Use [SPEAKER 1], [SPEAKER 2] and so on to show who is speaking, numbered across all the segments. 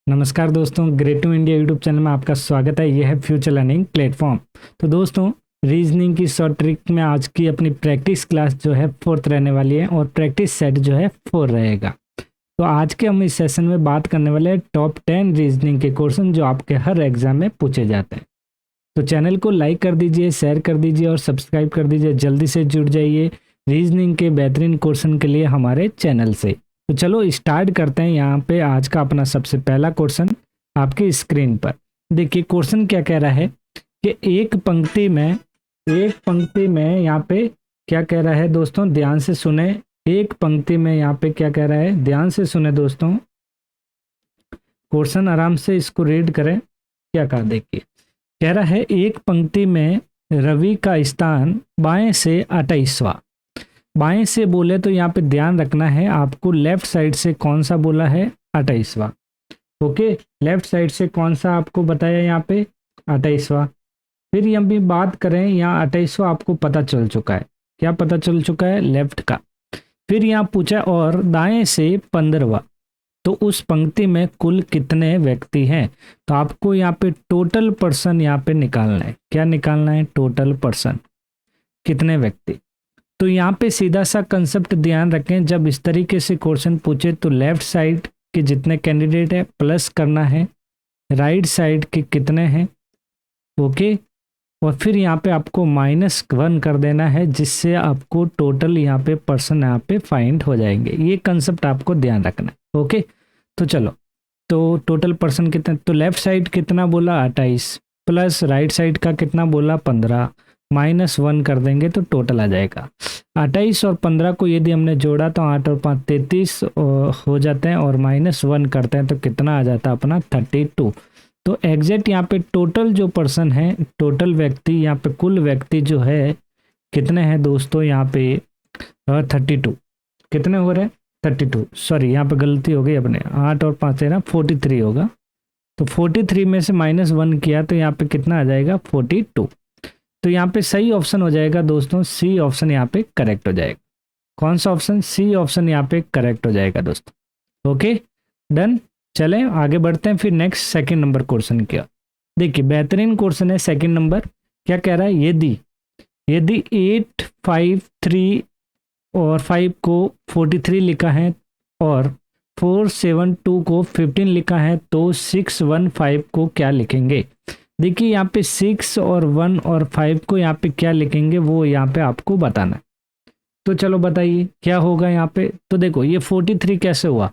[SPEAKER 1] नमस्कार दोस्तों, great to India YouTube channel में आपका स्वागत है। यह है फ्यूचर लर्निंग प्लेटफॉर्म। तो दोस्तों, रीजनिंग की शॉर्ट ट्रिक में आज की अपनी प्रैक्टिस क्लास जो है 4th रहने वाली है और प्रैक्टिस सेट जो है 4 रहेगा। तो आज के हम इस सेशन में बात करने वाले हैं टॉप 10 रीजनिंग के क्वेश्चन जो आपके हर एग्जाम में पूछे जाते हैं। तो चैनल को लाइक कर दीजिए, शेयर कर दीजिए और सब्सक्राइब कर दीजिए। जल्दी से जुड़ जाइए रीजनिंग के बेहतरीन क्वेश्चन के लिए हमारे चैनल से। तो चलो स्टार्ट करते हैं। यहाँ पे आज का अपना सबसे पहला क्वेश्चन आपकी स्क्रीन पर देखिए। क्वेश्चन क्या कह रहा है कि एक पंक्ति में यहाँ पे क्या कह रहा है दोस्तों, ध्यान से सुने। एक पंक्ति में यहाँ पे क्या कह रहा है, ध्यान से सुने दोस्तों। क्वेश्चन आराम से इसको रीड करें। क्या कहा देखिए, कह रहा है एक पंक्ति में रवि का स्थान बाएं से 28वां। बाएं से बोले तो यहाँ पे ध्यान रखना है आपको, लेफ्ट साइड से कौन सा बोला है, 28वां। ओके, लेफ्ट साइड से कौन सा आपको बताया यहाँ पे, 28वां। फिर यहाँ भी बात करें, यहाँ 28वां आपको पता चल चुका है। क्या पता चल चुका है, लेफ्ट का। फिर यहाँ पूछा और दाएं से 15वां, तो उस पंक्ति में कुल कितने व्यक्ति हैं। तो आपको यहाँ पे टोटल पर्सन यहाँ पे निकालना है। क्या निकालना है, टोटल पर्सन, कितने व्यक्ति। तो यहाँ पे सीधा सा कंसेप्ट ध्यान रखें, जब इस तरीके से क्वेश्चन पूछे तो लेफ्ट साइड के जितने कैंडिडेट है प्लस करना है, राइट साइड के कितने हैं, ओके, और फिर यहाँ पे आपको -1 कर देना है, जिससे आपको टोटल यहाँ पे पर्सन यहाँ पे फाइंड हो जाएंगे। ये कंसेप्ट आपको ध्यान रखना है। ओके, तो चलो, तो टोटल पर्सन कितने, तो लेफ्ट साइड कितना बोला 28, प्लस राइट साइड का कितना बोला 15, -1 कर देंगे तो टोटल आ जाएगा। 28 और 15 को यदि हमने जोड़ा तो 8 और 5 33 हो जाते हैं, और -1 करते हैं तो कितना आ जाता है अपना 32। तो एग्जैक्ट यहाँ पे टोटल जो पर्सन है, टोटल व्यक्ति, यहाँ पे कुल व्यक्ति जो है कितने हैं दोस्तों, यहाँ पे 32 कितने हो रहे हैं, 32। सॉरी, यहाँ पे गलती हो गई अपने, 8 और 5 है ना, 43 होगा। तो 43 में से -1 किया तो यहाँ पे कितना आ जाएगा, 42। तो यहाँ पे सही ऑप्शन हो जाएगा दोस्तों, सी ऑप्शन यहाँ पे करेक्ट हो जाएगा। कौन सा ऑप्शन, सी ऑप्शन यहाँ पे करेक्ट हो जाएगा दोस्तों। Okay, done. चलें आगे बढ़ते हैं फिर नेक्स्ट सेकंड नंबर क्वेश्चन की ओर। देखिए बेहतरीन क्वेश्चन है सेकंड नंबर। क्या कह रहा है, यदि 8 5 3 और 5 को 43 लिखा है और 4 7 2 को 15 लिखा है, तो 6 1 5 को क्या लिखेंगे। देखिए यहाँ पे 6 और 1 और 5 को यहाँ पे क्या लिखेंगे, वो यहाँ पे आपको बताना है। तो चलो बताइए क्या होगा यहाँ पे। तो देखो ये 43 कैसे हुआ,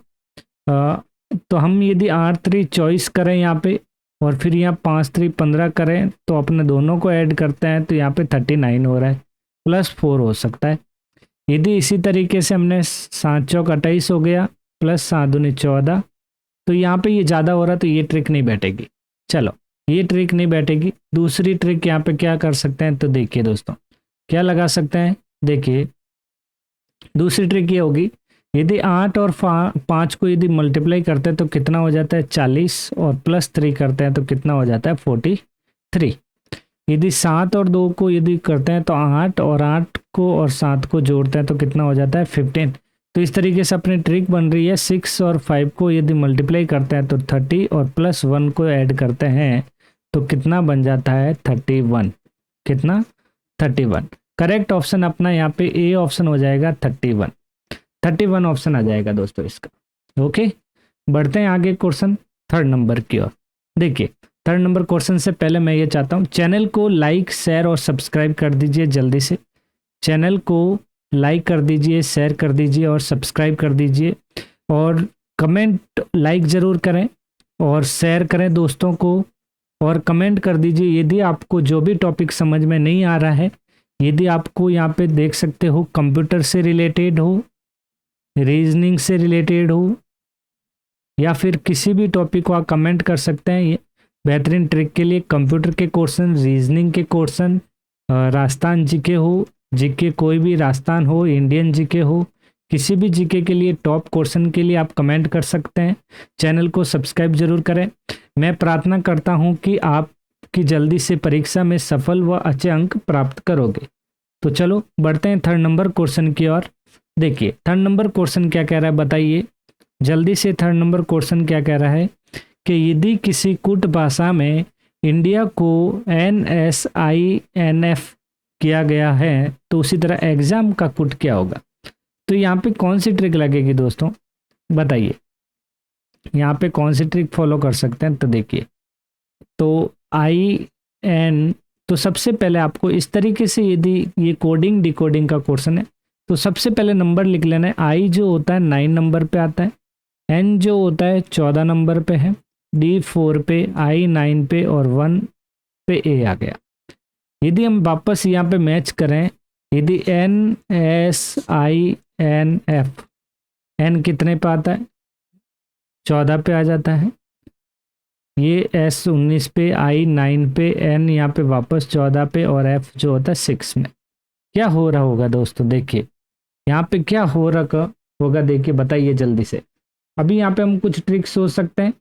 [SPEAKER 1] तो हम यदि 8 3 चॉइस करें यहाँ पे, और फिर यहाँ 5 3 15 करें, तो अपने दोनों को ऐड करते हैं तो यहाँ पे 39 हो रहा है, +4 हो सकता है। यदि इसी तरीके से हमने 7 चौक 28 हो गया, प्लस 7 दूनी 14, तो यहाँ पे ये ज़्यादा हो रहा है तो ये ट्रिक नहीं बैठेगी। चलो ये ट्रिक नहीं बैठेगी। दूसरी ट्रिक यहाँ पे क्या कर सकते हैं, तो देखिए दोस्तों क्या लगा सकते हैं। देखिए दूसरी ट्रिक ये होगी, यदि 8 और 5 को यदि मल्टीप्लाई करते हैं तो कितना हो जाता है 40, और +3 करते हैं तो कितना हो जाता है 43। यदि 7 और 2 को यदि करते हैं तो 8, और 8 को और 7 को जोड़ते हैं तो कितना हो जाता है 15। तो इस तरीके से अपनी ट्रिक बन रही है। 6 और 5 को यदि मल्टीप्लाई करते हैं तो 30, और +1 को ऐड करते हैं तो कितना बन जाता है 31। कितना, 31। करेक्ट ऑप्शन अपना यहाँ पे ए ऑप्शन हो जाएगा, 31 ऑप्शन आ जाएगा दोस्तों इसका। ओके, बढ़ते हैं आगे क्वेश्चन थर्ड नंबर की ओर। देखिए थर्ड नंबर क्वेश्चन से पहले मैं ये चाहता हूँ, चैनल को लाइक शेयर और सब्सक्राइब कर दीजिए। जल्दी से चैनल को लाइक कर दीजिए, शेयर कर दीजिए और सब्सक्राइब कर दीजिए, और कमेंट लाइक ज़रूर करें और शेयर करें दोस्तों को, और कमेंट कर दीजिए यदि आपको जो भी टॉपिक समझ में नहीं आ रहा है। यदि आपको यहाँ पे देख सकते हो कंप्यूटर से रिलेटेड हो, रीजनिंग से रिलेटेड हो, या फिर किसी भी टॉपिक को आप कमेंट कर सकते हैं। ये बेहतरीन ट्रिक के लिए कंप्यूटर के क्वेश्चन, रीजनिंग के क्वेश्चन, राजस्थान जीके हो, जीके कोई भी राजस्थान हो, इंडियन जीके हो, किसी भी जीके के लिए टॉप क्वेश्चन के लिए आप कमेंट कर सकते हैं। चैनल को सब्सक्राइब जरूर करें। मैं प्रार्थना करता हूं कि आपकी जल्दी से परीक्षा में सफल व अच्छे अंक प्राप्त करोगे। तो चलो बढ़ते हैं थर्ड नंबर क्वेश्चन की ओर। देखिए थर्ड नंबर क्वेश्चन क्या कह रहा है बताइए जल्दी से। थर्ड नंबर क्वेश्चन क्या कह रहा है कि यदि किसी कूट भाषा में इंडिया को NSINF किया गया है तो उसी तरह एग्जाम का कूट क्या होगा। तो यहाँ पे कौन सी ट्रिक लगेगी दोस्तों, बताइए। यहाँ पे कौन सी ट्रिक फॉलो कर सकते हैं, तो देखिए, तो IN, तो सबसे पहले आपको इस तरीके से, यदि ये कोडिंग डिकोडिंग का क्वेश्चन है तो सबसे पहले नंबर लिख लेना है। I जो होता है 9 नंबर पे आता है, N जो होता है 14 नंबर पे है, D 4 पे, I 9 पे और 1 पे A आ गया। यदि हम वापस यहाँ पे मैच करें, यदि NSINF, N कितने पे आता है, 14 पे आ जाता है, ये S 19 पे, I 9 पे, N यहाँ पे वापस 14 पे और F जो होता है 6 में। क्या हो रहा होगा दोस्तों, देखिए यहाँ पे क्या हो रहा होगा, देखिए बताइए जल्दी से। अभी यहाँ पे हम कुछ ट्रिक सोच सकते हैं,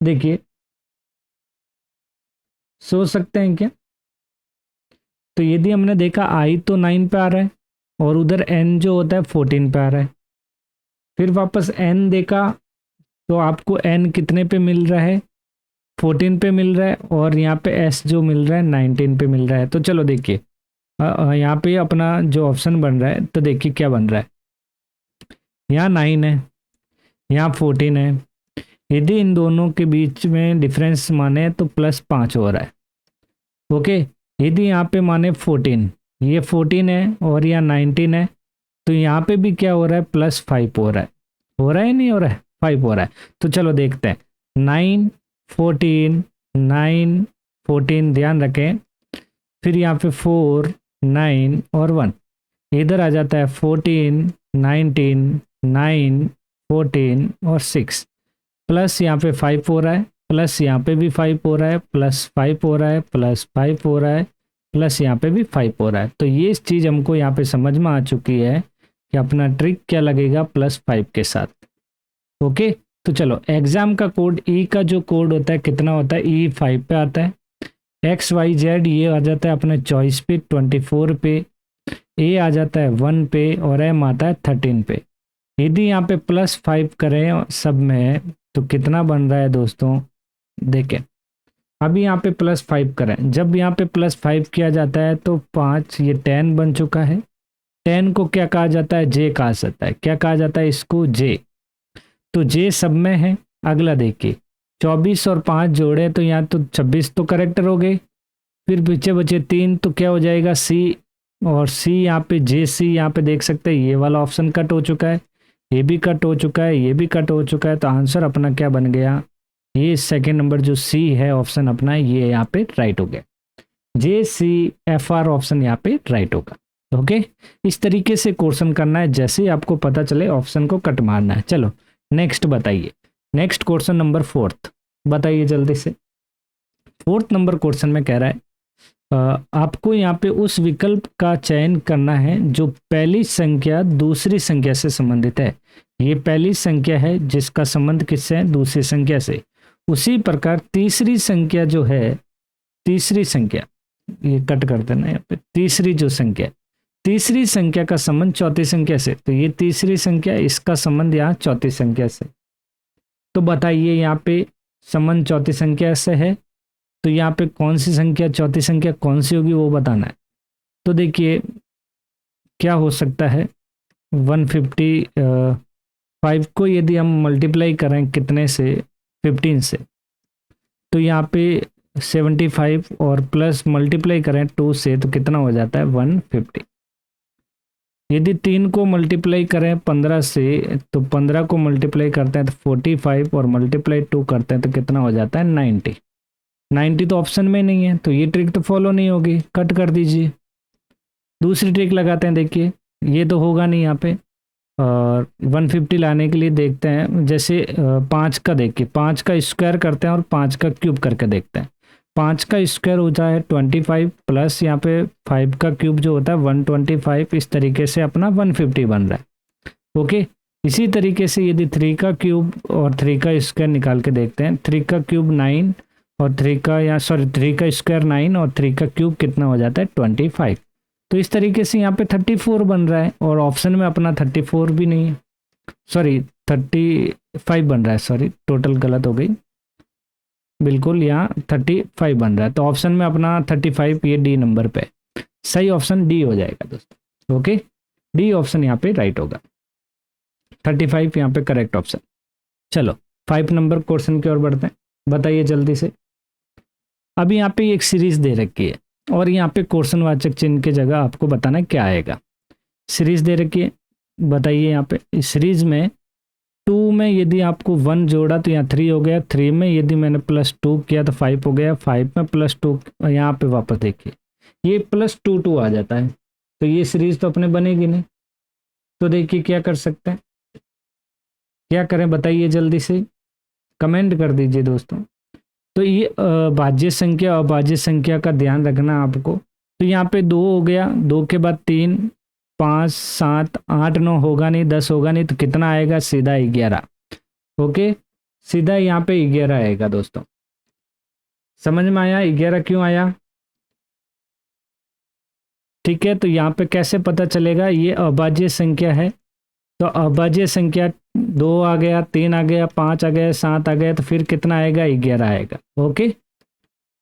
[SPEAKER 1] देखिए सोच सकते हैं क्या। तो यदि हमने देखा I तो 9 पे आ रहा है और उधर N जो होता है 14 पे आ रहा है, फिर वापस N देखा तो आपको N कितने पे मिल रहा है, 14 पे मिल रहा है, और यहाँ पे S जो मिल रहा है 19 पे मिल रहा है। तो चलो देखिए यहाँ पे अपना जो ऑप्शन बन रहा है, तो देखिए क्या बन रहा है, यहाँ 9 है, यहाँ 14 है। यदि इन दोनों के बीच में डिफरेंस माने तो +5 हो रहा है। ओके, यदि यहाँ पे माने 14, ये 14 है और यहाँ 19 है, तो यहाँ पे भी क्या हो रहा है, +5 हो रहा है। हो रहा है नहीं हो रहा है, 5 हो रहा है। तो चलो देखते हैं, 9 14 9 14, ध्यान रखें, फिर यहाँ पे 4 9 और 1, इधर आ जाता है 14 19 9 14 और 6, प्लस यहाँ पे 5 हो रहा है, प्लस यहाँ पे भी 5 हो रहा है, +5 हो रहा है, +5 हो रहा है, प्लस यहाँ पे भी 5 हो रहा है। तो ये चीज़ हमको यहाँ पे समझ में आ चुकी है कि अपना ट्रिक क्या लगेगा, +5 के साथ। ओके, तो चलो एग्जाम का कोड, E का जो कोड होता है कितना होता है, E 5 पे आता है, XYZ ये आ जाता है अपने चॉइस पे 24 पे, A आ जाता है 1 पे और M आता है 13 पे। यदि यहाँ पे +5 करें सब में तो कितना बन रहा है दोस्तों, देखें। अभी यहाँ पे +5 करें, जब यहाँ पे +5 किया जाता है तो 5, ये 10 बन चुका है। 10 को क्या कहा जाता है, J कहा जाता है। क्या कहा जाता है इसको, J। तो J सब में है। अगला देखिए, 24 और 5 जोड़े तो यहाँ तो 26 तो करेक्टर हो गए, फिर पीछे बचे 3, तो क्या हो जाएगा C, और C यहाँ पे JC, यहाँ पे देख सकते हैं ये वाला ऑप्शन कट हो चुका है, ये भी कट हो चुका है, ये भी कट हो चुका है। तो आंसर अपना क्या बन गया, ये सेकेंड नंबर जो C है ऑप्शन अपना, ये यहाँ पे राइट हो गया। JCFR ऑप्शन यहाँ पे राइट होगा। ओके, इस तरीके से क्वेश्चन करना है, जैसे ही आपको पता चले ऑप्शन को कट मारना है। चलो नेक्स्ट बताइए, नेक्स्ट क्वेश्चन नंबर 4th बताइए जल्दी से। 4th नंबर क्वेश्चन में कह रहा है आपको यहाँ पे उस विकल्प का चयन करना है जो पहली संख्या दूसरी संख्या से संबंधित है। ये पहली संख्या है जिसका संबंध किससे है, दूसरी संख्या से। उसी प्रकार तीसरी संख्या जो है, तीसरी संख्या, ये कट कर देना यहाँ पे, तीसरी जो संख्या, तीसरी संख्या का संबंध चौथी संख्या से। तो ये तीसरी संख्या, इसका संबंध यहाँ चौथी संख्या से। तो बताइए यहाँ पे संबंध चौथी संख्या से है, तो यहाँ पे कौन सी संख्या, चौथी संख्या कौन सी होगी वो बताना है। तो देखिए क्या हो सकता है, 155 को यदि हम मल्टीप्लाई करें कितने से, 15 से, तो यहाँ पे 75 और प्लस मल्टीप्लाई करें 2 से तो कितना हो जाता है, 150। यदि 3 को मल्टीप्लाई करें 15 से तो 15 को मल्टीप्लाई करते हैं तो 45 और मल्टीप्लाई 2 करते हैं तो कितना हो जाता है, 90। 90 तो ऑप्शन में नहीं है, तो ये ट्रिक तो फॉलो नहीं होगी, कट कर दीजिए। दूसरी ट्रिक लगाते हैं, देखिए ये तो होगा नहीं यहाँ पे। और 150 लाने के लिए देखते हैं, जैसे 5 का देखिए, 5 का स्क्वायर करते हैं और 5 का क्यूब करके देखते हैं। 5 का स्क्वायर होता है 25 प्लस यहाँ पे 5 का क्यूब जो होता है 125, इस तरीके से अपना 150 बन रहा है। ओके, इसी तरीके से यदि 3 का क्यूब और 3 का स्क्वायर निकाल के देखते हैं, 3 का क्यूब 9 और 3 का 3 का स्क्वायर 9 और 3 का क्यूब कितना हो जाता है, 25। तो इस तरीके से यहाँ पे 34 बन रहा है और ऑप्शन में अपना 34 भी नहीं है, सॉरी 35 बन रहा है, सॉरी टोटल गलत हो गई, बिल्कुल यहाँ 35 बन रहा है, तो ऑप्शन में अपना 35 ये डी नंबर पे, सही ऑप्शन डी हो जाएगा दोस्तों। ओके, डी ऑप्शन यहाँ पे राइट होगा, 35 यहाँ पे करेक्ट ऑप्शन। चलो 5 नंबर क्वेश्चन की ओर बढ़ते हैं, बताइए जल्दी से। अभी यहाँ पे एक सीरीज दे रखी है और यहाँ पे क्वेश्चन वाचक चिन्ह की जगह आपको बताना क्या आएगा। सीरीज दे रखी है, बताइए यहाँ पे इस सीरीज में 2 में यदि आपको 1 जोड़ा तो यहाँ 3 हो गया, 3 में यदि मैंने +2 किया तो 5 हो गया, 5 में +2, यहाँ पे वापस देखिए ये +2 आ जाता है, तो ये सीरीज तो अपने बनेगी नहीं। तो देखिए क्या कर सकते हैं, क्या करें बताइए जल्दी से, कमेंट कर दीजिए दोस्तों। तो ये भाज्य संख्या अभाज्य संख्या का ध्यान रखना आपको। तो यहाँ पे 2 हो गया, 2 के बाद 3, 5, 7, 8, 9 होगा नहीं, 10 होगा नहीं, तो कितना आएगा, सीधा 11। ओके, सीधा यहाँ पे 11 आएगा दोस्तों, समझ में आया 11 क्यों आया। ठीक है, तो यहाँ पे कैसे पता चलेगा ये अभाज्य संख्या है, तो अभाज्य संख्या 2 आ गया, 3 आ गया, 5 आ गया, 7 आ गया, तो फिर कितना आएगा, 11 आएगा। ओके,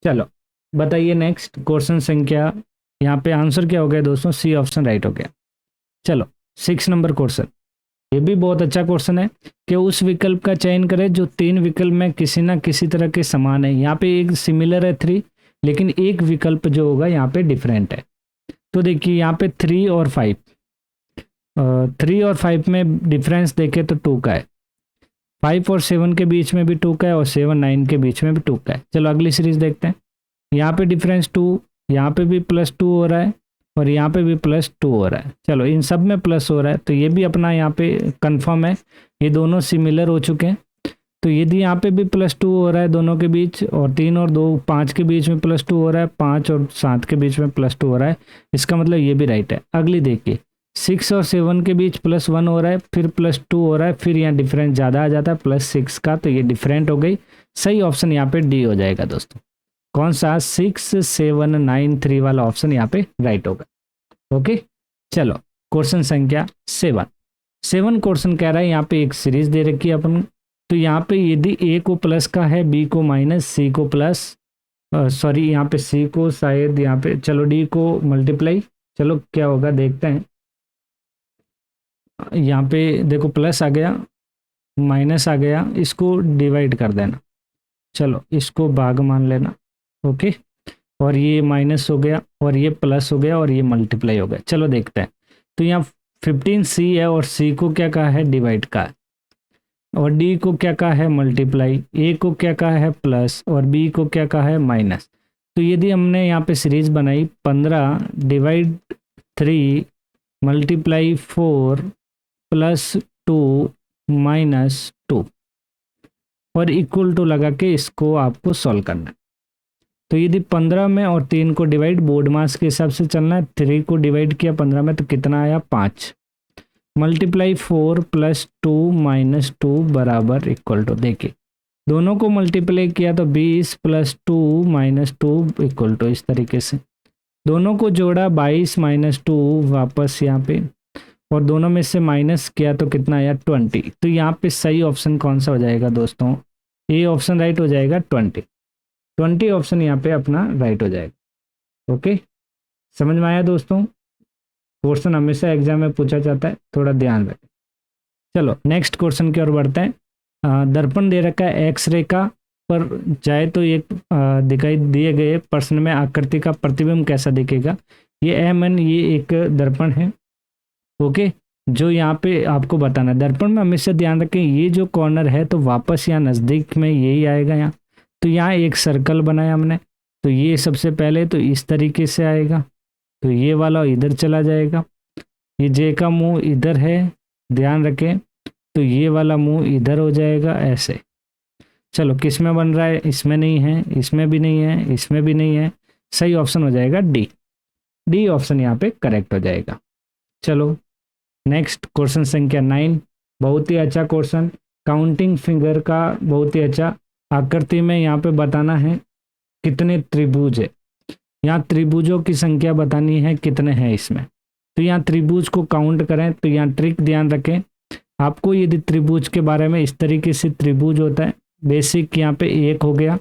[SPEAKER 1] चलो बताइए नेक्स्ट क्वेश्चन संख्या, यहाँ पे आंसर क्या हो गया दोस्तों, सी ऑप्शन राइट हो गया। चलो 6 नंबर क्वेश्चन, ये भी बहुत अच्छा क्वेश्चन है कि उस विकल्प का चयन करें जो 3 विकल्प में किसी ना किसी तरह के समान है। यहाँ पे एक सिमिलर है 3, लेकिन एक विकल्प जो होगा यहाँ पे डिफरेंट है। तो देखिए यहाँ पे 3 और 5, 3 और 5 में डिफरेंस देखें तो 2 का है, 5 और 7 के बीच में भी 2 का है, और 7 9 के बीच में भी 2 का है। चलो अगली सीरीज देखते हैं, यहाँ पे डिफरेंस 2, यहाँ पे भी +2 हो रहा है, और यहाँ पे भी +2 हो रहा है। चलो इन सब में प्लस हो रहा है, तो ये भी अपना यहाँ पे कंफर्म है, ये दोनों सिमिलर हो चुके हैं। तो यदि यहाँ पे भी +2 हो रहा है दोनों के बीच, और 3 और 2 5 के बीच में +2 हो रहा है, 5 और 7 के बीच में +2 हो रहा है, इसका मतलब ये भी राइट है। अगली देखिए 6 और 7 के बीच +1 हो रहा है, फिर +2 हो रहा है, फिर यहाँ डिफरेंस ज़्यादा आ जाता है +6 का, तो ये डिफरेंट हो गई। सही ऑप्शन यहाँ पे डी हो जाएगा दोस्तों। कौन सा, 6 7 9 3 वाला ऑप्शन यहाँ पे राइट होगा। ओके, चलो क्वेश्चन संख्या 7 क्वेश्चन कह रहा है, यहाँ पे एक सीरीज दे रखी है अपन, तो यहाँ पे यदि ए को प्लस का है, बी को माइनस, सी को प्लस, सॉरी यहाँ पे सी को शायद यहाँ पे, चलो डी को मल्टीप्लाई, चलो क्या होगा देखते हैं। यहाँ पे देखो प्लस आ गया, माइनस आ गया, इसको डिवाइड कर देना, चलो इसको भाग मान लेना। ओके, और ये माइनस हो गया, और ये प्लस हो गया, और ये मल्टीप्लाई हो गया। चलो देखते हैं, तो यहाँ 15C है, और सी को क्या कहा है, डिवाइड का है, और डी को क्या कहा है, मल्टीप्लाई, ए को क्या कहा है, प्लस, और बी को क्या कहा है, माइनस। तो यदि हमने यहाँ पे सीरीज बनाई 15 डिवाइड 3 मल्टीप्लाई 4 +2 -2 और इक्वल टू लगा के इसको आपको सॉल्व करना है। तो यदि 15 में और 3 को डिवाइड बोर्ड मास के हिसाब से चलना है, 3 को डिवाइड किया 15 में तो कितना आया, 5, मल्टीप्लाई 4 +2 -2 बराबर इक्वल टू, देखिए दोनों को मल्टीप्लाई किया तो 20 +2 -2 इक्वल टू, इस तरीके से दोनों को जोड़ा 22 -2 वापस यहाँ पे, और दोनों में से माइनस किया तो कितना आया, 20। तो यहाँ पे सही ऑप्शन कौन सा हो जाएगा दोस्तों, ए ऑप्शन राइट हो जाएगा, 20 ऑप्शन यहाँ पे अपना राइट हो जाएगा। ओके, समझ में आया दोस्तों, क्वेश्चन हमेशा एग्जाम में पूछा जाता है, थोड़ा ध्यान रखें। चलो नेक्स्ट क्वेश्चन की ओर बढ़ते हैं। दर्पण दे रखा है, एक्स रेखा पर जाए तो एक दिखाई दिए गए प्रश्न में आकृति का प्रतिबिंब कैसा दिखेगा। ये MN ये एक दर्पण है। ओके, जो यहाँ पे आपको बताना है, दर्पण में हमेशा ध्यान रखें ये जो कॉर्नर है तो वापस यहाँ नज़दीक में यही आएगा यहाँ, तो यहाँ एक सर्कल बनाया हमने, तो ये सबसे पहले तो इस तरीके से आएगा, तो ये वाला इधर चला जाएगा, ये जे का मुंह इधर है, ध्यान रखें, तो ये वाला मुंह इधर हो जाएगा ऐसे। चलो किस में बन रहा है, इसमें नहीं है, इसमें भी नहीं है, इसमें भी नहीं है, सही ऑप्शन हो जाएगा डी ऑप्शन यहाँ पे करेक्ट हो जाएगा। चलो नेक्स्ट क्वेश्चन संख्या 9, बहुत ही अच्छा क्वेश्चन, काउंटिंग फिंगर का बहुत ही अच्छा, आकृति में यहाँ पे बताना है कितने त्रिभुज है, यहाँ त्रिभुजों की संख्या बतानी है कितने हैं इसमें। तो यहाँ त्रिभुज को काउंट करें, तो यहाँ ट्रिक ध्यान रखें, आपको यदि त्रिभुज के बारे में इस तरीके से त्रिभुज होता है, बेसिक यहाँ पे एक हो गया,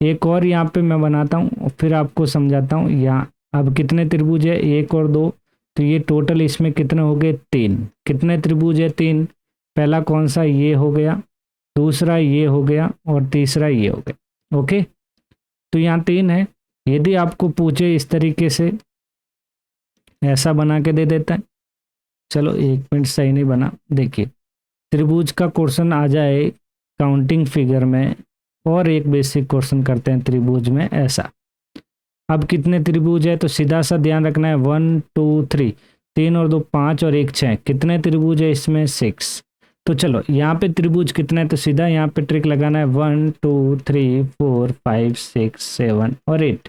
[SPEAKER 1] एक और यहाँ पे मैं बनाता हूँ फिर आपको समझाता हूँ। यहाँ अब कितने त्रिभुज है, एक और दो, तो ये टोटल इसमें कितने हो गए, तीन। कितने त्रिभुज है, तीन। पहला कौन सा, ये हो गया, दूसरा ये हो गया और तीसरा ये हो गया। ओके, तो यहाँ तीन है। यदि आपको पूछे इस तरीके से, ऐसा बना के दे देता है। चलो एक मिनट, सही नहीं बना, देखिए त्रिभुज का क्वेश्चन आ जाए काउंटिंग फिगर में, और एक बेसिक क्वेश्चन करते हैं त्रिभुज में ऐसा। अब कितने त्रिभुज है, तो सीधा सा ध्यान रखना है 1 2 3, 3 और 2 5 और 1 6। कितने त्रिभुज है इसमें, 6। तो चलो यहाँ पे त्रिभुज कितने है, तो सीधा यहाँ पे ट्रिक लगाना है 1 2 3 4 5 6 7 और 8,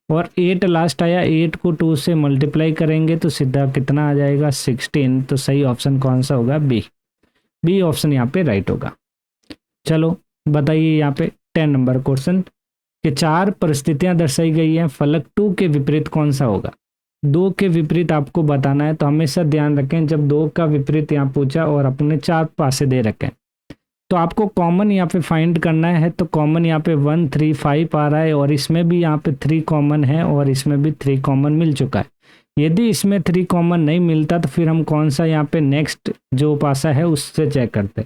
[SPEAKER 1] और 8 लास्ट आया, 8 को 2 से मल्टीप्लाई करेंगे तो सीधा कितना आ जाएगा, 16। तो सही ऑप्शन कौन सा होगा, बी। बी ऑप्शन यहाँ पे राइट होगा। चलो बताइए यहाँ पे 10 नंबर क्वेश्चन के 4 परिस्थितियां दर्शाई गई हैं, फलक 2 के विपरीत कौन सा होगा। 2 के विपरीत आपको बताना है, तो हमेशा ध्यान रखें जब 2 का विपरीत यहाँ पूछा और अपने 4 पासे दे रखें, तो आपको कॉमन यहाँ पे फाइंड करना है। तो कॉमन यहाँ पे 1 3 5 आ रहा है, और इसमें भी यहाँ पे 3 कॉमन है, और इसमें भी 3 कॉमन मिल चुका है। यदि इसमें 3 कॉमन नहीं मिलता तो फिर हम कौन सा यहाँ पे नेक्स्ट जो पासा है उससे चेक करते।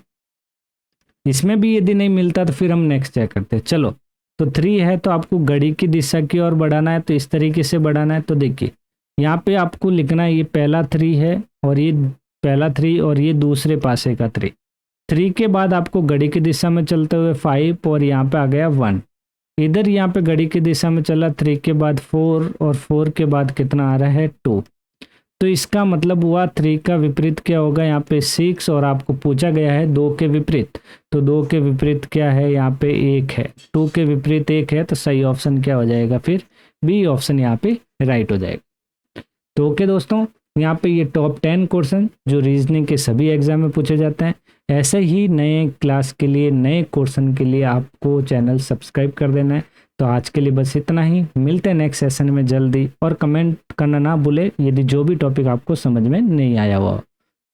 [SPEAKER 1] इसमें भी यदि नहीं मिलता तो फिर हम नेक्स्ट चेक करते। चलो, तो 3 है तो आपको घड़ी की दिशा की ओर बढ़ाना है, तो इस तरीके से बढ़ाना है। तो देखिए यहाँ पे आपको लिखना है, ये पहला 3 है, और ये पहला 3 और ये दूसरे पासे का 3। 3 के बाद आपको घड़ी की दिशा में चलते हुए 5, और यहाँ पे आ गया 1। इधर यहाँ पे घड़ी की दिशा में चला 3 के बाद 4, और 4 के बाद कितना आ रहा है, 2। तो इसका मतलब हुआ 3 का विपरीत क्या होगा, यहाँ पे 6, और आपको पूछा गया है 2 के विपरीत, तो 2 के विपरीत क्या है, यहाँ पे 1 है। 2 के विपरीत 1 है, तो सही ऑप्शन क्या हो जाएगा, फिर बी ऑप्शन यहाँ पे राइट हो जाएगा। तो ओके दोस्तों, यहाँ पे ये टॉप 10 क्वेश्चन जो रीजनिंग के सभी एग्जाम में पूछे जाते हैं। ऐसे ही नए क्लास के लिए, नए क्वेश्चन के लिए आपको चैनल सब्सक्राइब कर देना है। तो आज के लिए बस इतना ही, मिलते हैं नेक्स्ट सेशन में जल्दी, और कमेंट करना ना भूले यदि जो भी टॉपिक आपको समझ में नहीं आया हुआ।